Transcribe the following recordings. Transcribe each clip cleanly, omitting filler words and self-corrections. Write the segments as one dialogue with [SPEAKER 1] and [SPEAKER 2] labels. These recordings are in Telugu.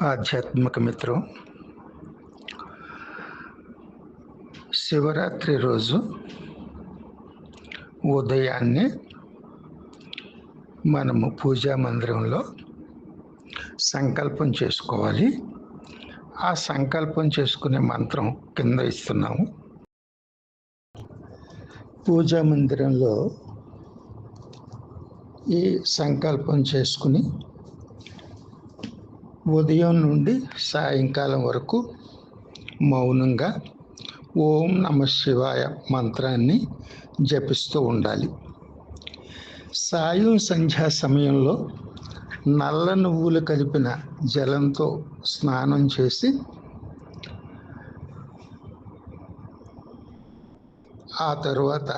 [SPEAKER 1] ఆధ్యాత్మిక మిత్రం, శివరాత్రి రోజు ఉదయాన్నే మనము పూజా మందిరంలో సంకల్పం చేసుకోవాలి. ఆ సంకల్పం చేసుకునే మంత్రం కింద ఇస్తున్నాము. పూజా మందిరంలో ఈ సంకల్పం చేసుకుని ఉదయం నుండి సాయంకాలం వరకు మౌనంగా ఓం నమః శివాయ మంత్రాన్ని జపిస్తూ ఉండాలి. సాయం సంధ్యా సమయంలో నల్ల నువ్వులు కలిపిన జలంతో స్నానం చేసి ఆ తరువాత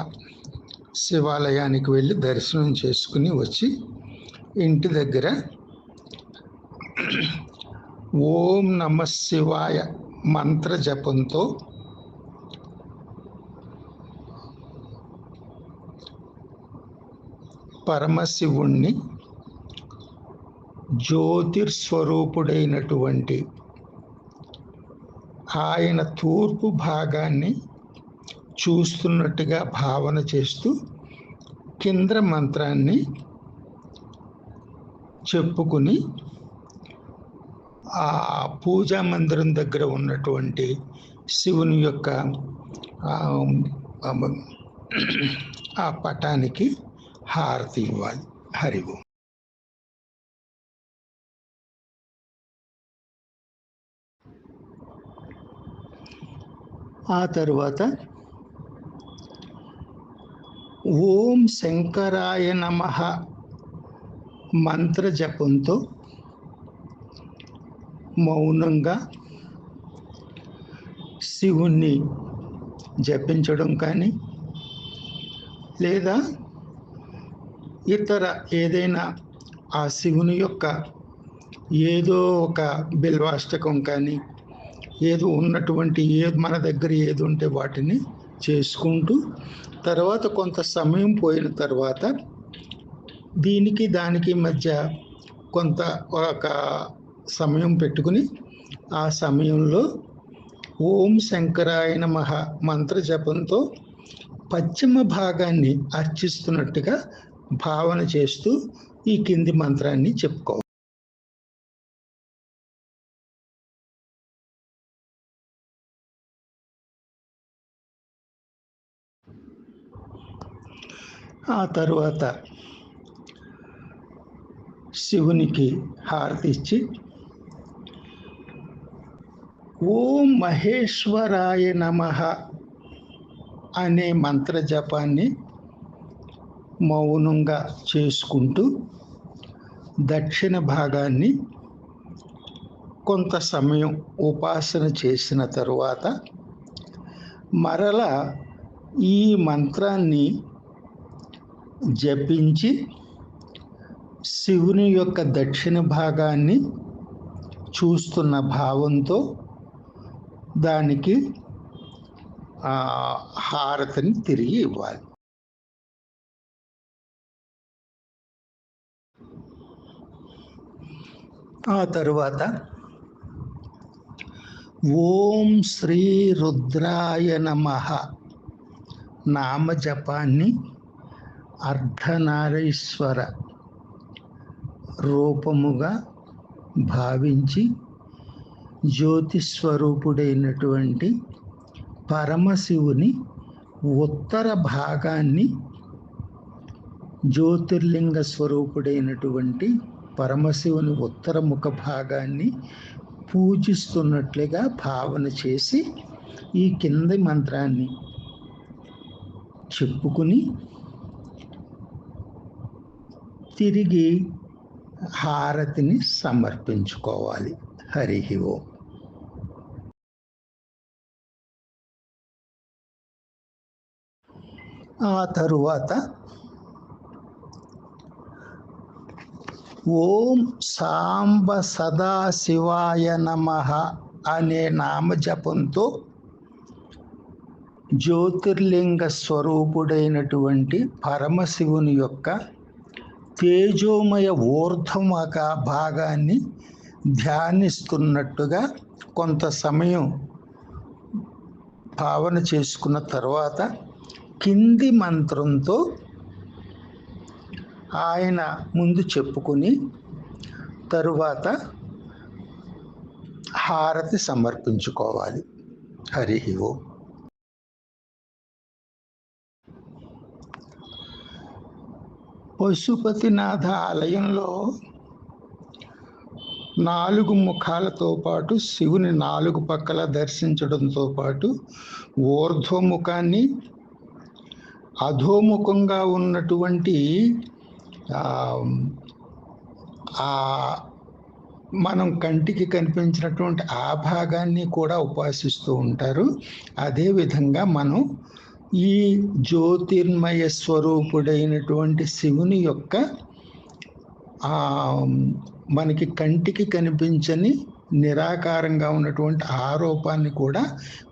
[SPEAKER 1] శివాలయానికి వెళ్ళి దర్శనం చేసుకుని వచ్చి ఇంటి దగ్గర ఓం నమః శివాయ మంత్ర జపంతో పరమశివుణ్ణి జ్యోతిర్స్వరూపుడైనటువంటి ఆయన తూర్పు భాగాన్ని చూస్తున్నట్టుగా భావన చేస్తూ కింద మంత్రాన్ని చెప్పుకుని ఆ పూజా మందిరం దగ్గర ఉన్నటువంటి శివుని యొక్క ఆ పటానికి హారతి ఇవ్వాలి. హరి ఓం. ఆ తరువాత ఓం శంకరాయ నమః మంత్ర జపంతో మౌనంగా శివుణ్ణి జపించడం కానీ లేదా ఇతర ఏదైనా ఆ శివుని యొక్క ఏదో ఒక బిల్వాష్టకం కానీ ఏదో ఉన్నటువంటి మన దగ్గర ఏది ఉంటే వాటిని చేసుకుంటూ తర్వాత కొంత సమయం పోయిన తర్వాత దీనికి దానికి మధ్య కొంత ఒక సమయం పెట్టుకుని ఆ సమయంలో ఓం శంకరాయ నమః మంత్ర జపంతో పశ్చిమ భాగాన్ని అర్చిస్తున్నట్టుగా భావన చేస్తూ ఈ కింది మంత్రాన్ని చెప్పుకోవాలి. ఆ తరువాత శివునికి హారతి ఇచ్చి ఓం మహేశ్వరాయ నమః అనే మంత్ర జపాన్ని మౌనంగా చేసుకుంటూ దక్షిణ భాగాన్ని కొంత సమయం ఉపాసన చేసిన తరువాత మరలా ఈ మంత్రాన్ని జపించి శివుని యొక్క దక్షిణ భాగాన్ని చూస్తున్న భావంతో దానికి హారతిని తిరిగి ఇవ్వాలి. ఆ తరువాత ఓం శ్రీ రుద్రాయ నమః నామజపాన్ని అర్ధనారీశ్వర రూపముగా భావించి జ్యోతిస్వరూపుడైనటువంటి పరమశివుని ఉత్తర భాగాన్ని జ్యోతిర్లింగ స్వరూపుడైనటువంటి పరమశివుని ఉత్తర ముఖ భాగాన్ని పూజిస్తున్నట్లుగా భావన చేసి ఈ కింది మంత్రాన్ని చెప్పుకుని తిరిగి హారతిని సమర్పించుకోవాలి. హరి ఓం. ఆ తరువాత ఓం సాంబ సదాశివాయ నమః అనే నామజపంతో జ్యోతిర్లింగ స్వరూపుడైనటువంటి పరమశివుని యొక్క తేజోమయ ఊర్ధ్వముఖ భాగాన్ని ధ్యానిస్తున్నట్టుగా కొంత సమయం భావన చేసుకున్న తర్వాత కింది మంత్రంతో ఆయన ముందు చెప్పుకొని తరువాత హారతి సమర్పించుకోవాలి. హరి ఓం. పశుపతినాథ ఆలయంలో 4 ముఖాలతో పాటు శివుని 4 పక్కల దర్శించడంతో పాటు ఊర్ధ్వముఖాన్ని, అధోముఖంగా ఉన్నటువంటి మనం కంటికి కనిపించినటువంటి ఆ భాగాన్ని కూడా ఉపాసిస్తూ ఉంటారు. అదేవిధంగా మనం ఈ జ్యోతిర్మయ స్వరూపుడైనటువంటి శివుని యొక్క మనకి కంటికి కనిపించని నిరాకారంగా ఉన్నటువంటి ఆరూపాన్ని కూడా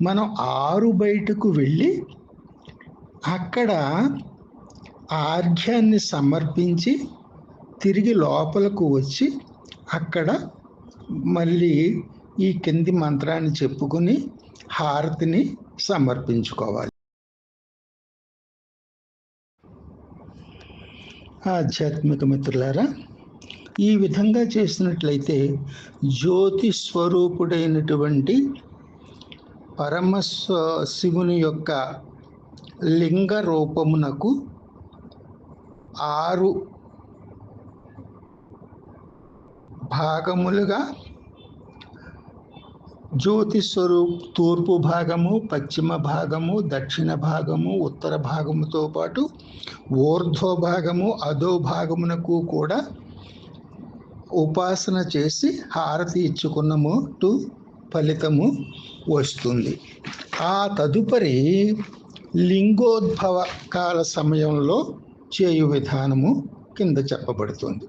[SPEAKER 1] మనం ఆరు బయటకు వెళ్ళి అక్కడ ఆర్ఘ్యాన్ని సమర్పించి తిరిగి లోపలకు వచ్చి అక్కడ మళ్ళీ ఈ కింది మంత్రాన్ని చెప్పుకుని హారతిని సమర్పించుకోవాలి. ఆధ్యాత్మిక మిత్రులారా, ఈ విధంగా చేసినట్లయితే జ్యోతి స్వరూపుడైనటువంటి శివుని యొక్క లింగ రూపమునకు 6 భాగములుగా జ్యోతి తూర్పు భాగము, పశ్చిమ భాగము, దక్షిణ భాగము, ఉత్తర భాగముతో పాటు ఊర్ధ్వ భాగము, అధో భాగమునకు కూడా ఉపాసన చేసి హారతి ఇచ్చుకున్నట్టు ఫలితము వస్తుంది. ఆ తదుపరి లింగోద్భవ కాల సమయంలో చేయు విధానము కింద చెప్పబడుతుంది.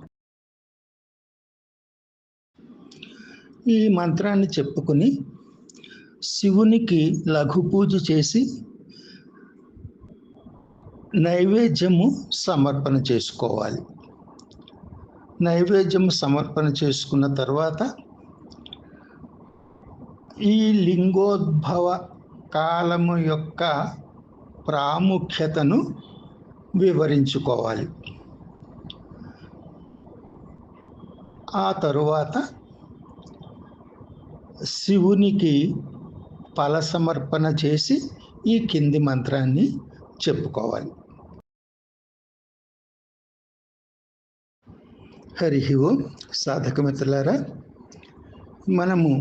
[SPEAKER 1] ఈ మంత్రాన్ని చెప్పుకుని శివునికి లఘు పూజ చేసి నైవేద్యము సమర్పణ చేసుకోవాలి. నైవేద్యము సమర్పణ చేసుకున్న తర్వాత ఈ లింగోద్భవ కాలము యొక్క ప్రాముఖ్యతను వివరించుకోవాలి. ఆ తరువాత శివునికి ఫల సమర్పణ చేసి ఈ కింది మంత్రాన్ని చెప్పుకోవాలి. హరి ఓం. సాధక మిత్రులారా, మనము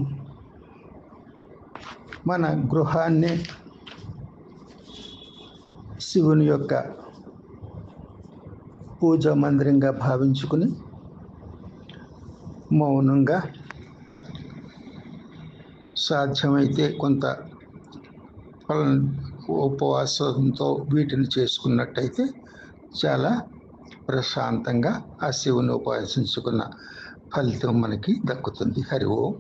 [SPEAKER 1] మన గృహాన్ని శివుని యొక్క పూజా మందిరంగా భావించుకుని మౌనంగా సాధ్యమైతే కొంత ఉపవాసంతో వీటిని చేసుకున్నట్టయితే చాలా ప్రశాంతంగా ఆ శివుని ఉపాసించుకున్న ఫలితం మనకి దక్కుతుంది. హరి ఓం.